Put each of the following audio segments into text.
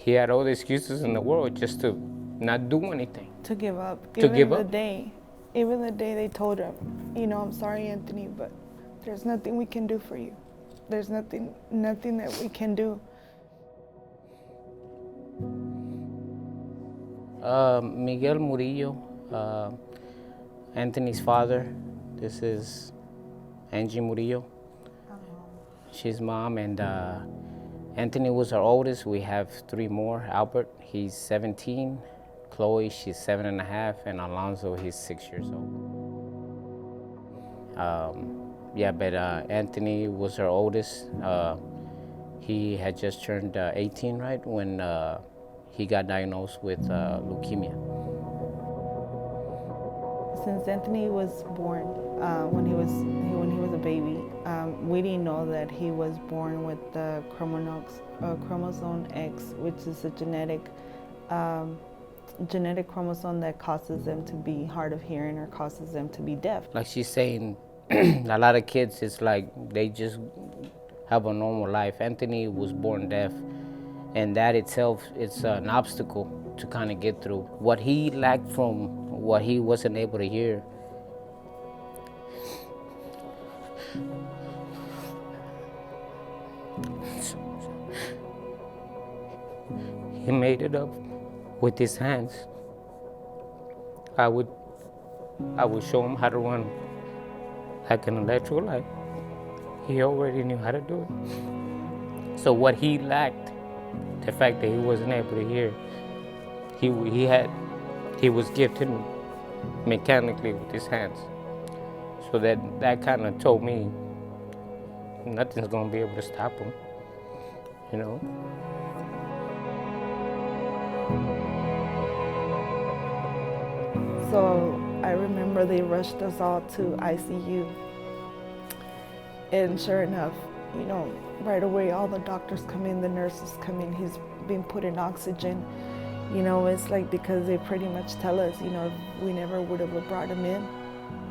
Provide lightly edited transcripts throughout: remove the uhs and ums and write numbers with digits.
He had all the excuses in the world just to not do anything. To give up. To give up. Even the day they told him, I'm sorry, Anthony, but there's nothing we can do for you. There's nothing that we can do. Miguel Murillo, Anthony's father. This is Angie Murillo. She's mom, and Anthony was our oldest. We have three more. Albert, he's 17. Chloe, she's 7.5, and Alonso, he's 6 years old. But Anthony was our oldest. He had just turned 18, right, when he got diagnosed with leukemia. Since Anthony was born, when he was a baby, we didn't know that he was born with the chromosome X, which is a genetic chromosome that causes them to be hard of hearing or causes them to be deaf. Like she's saying, a lot of kids, it's like they just have a normal life. Anthony was born deaf, and that itself is an obstacle to kind of get through. What he lacked from what he wasn't able to hear, he made it up with his hands. I would show him how to run like an electrical light. He already knew how to do it. So what he lacked, the fact that he wasn't able to hear, he was gifted mechanically with his hands. So that kind of told me nothing's gonna be able to stop him, So I remember they rushed us all to ICU. And sure enough, right away all the doctors come in, the nurses come in, he's been put in oxygen. It's like because they pretty much tell us, if we never would have brought him in,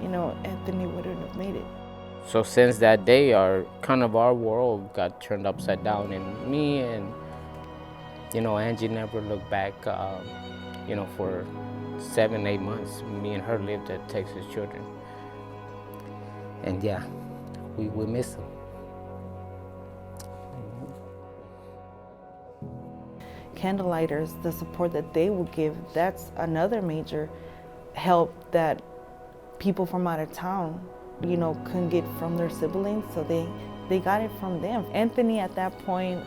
Anthony wouldn't have made it. So since that day, our world got turned upside down, and me and Angie never looked back. For 7-8 months, me and her lived at Texas Children, and yeah, we miss him. Candlelighters, the support that they will give, that's another major help that people from out of town, couldn't get from their siblings, so they got it from them. Anthony at that point,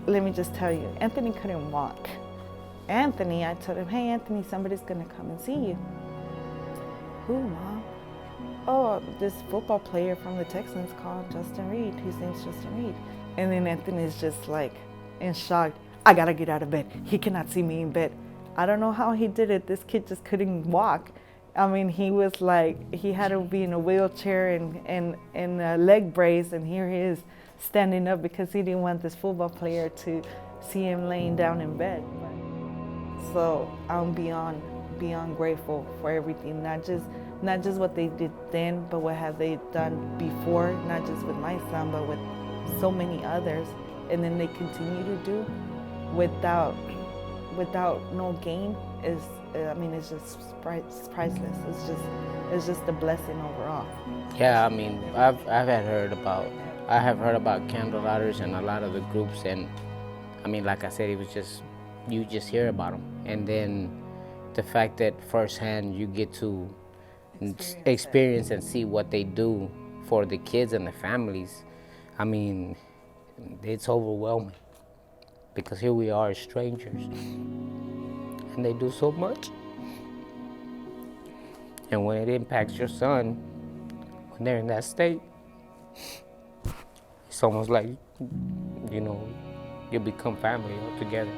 let me just tell you, Anthony couldn't walk. Anthony, I told him, hey Anthony, somebody's gonna come and see you. Who, Mom? Oh, this football player from the Texans called Justin Reed. His name's Justin Reed. And then Anthony's just like in shock. I gotta get out of bed. He cannot see me in bed. I don't know how he did it. This kid just couldn't walk. I mean, he was like, he had to be in a wheelchair and a leg brace, and here he is standing up because he didn't want this football player to see him laying down in bed. So I'm beyond grateful for everything, not just what they did then, but what have they done before, not just with my son, but with so many others, and then they continue to do without no gain. It's just priceless. It's just a blessing overall. Yeah, I have heard about Candlelighters and a lot of the groups, and like I said, it was just, you just hear about them, and then the fact that firsthand you get to experience and see what they do for the kids and the families. It's overwhelming, because here we are as strangers, and they do so much. And when it impacts your son, when they're in that state, it's almost like, you become family altogether.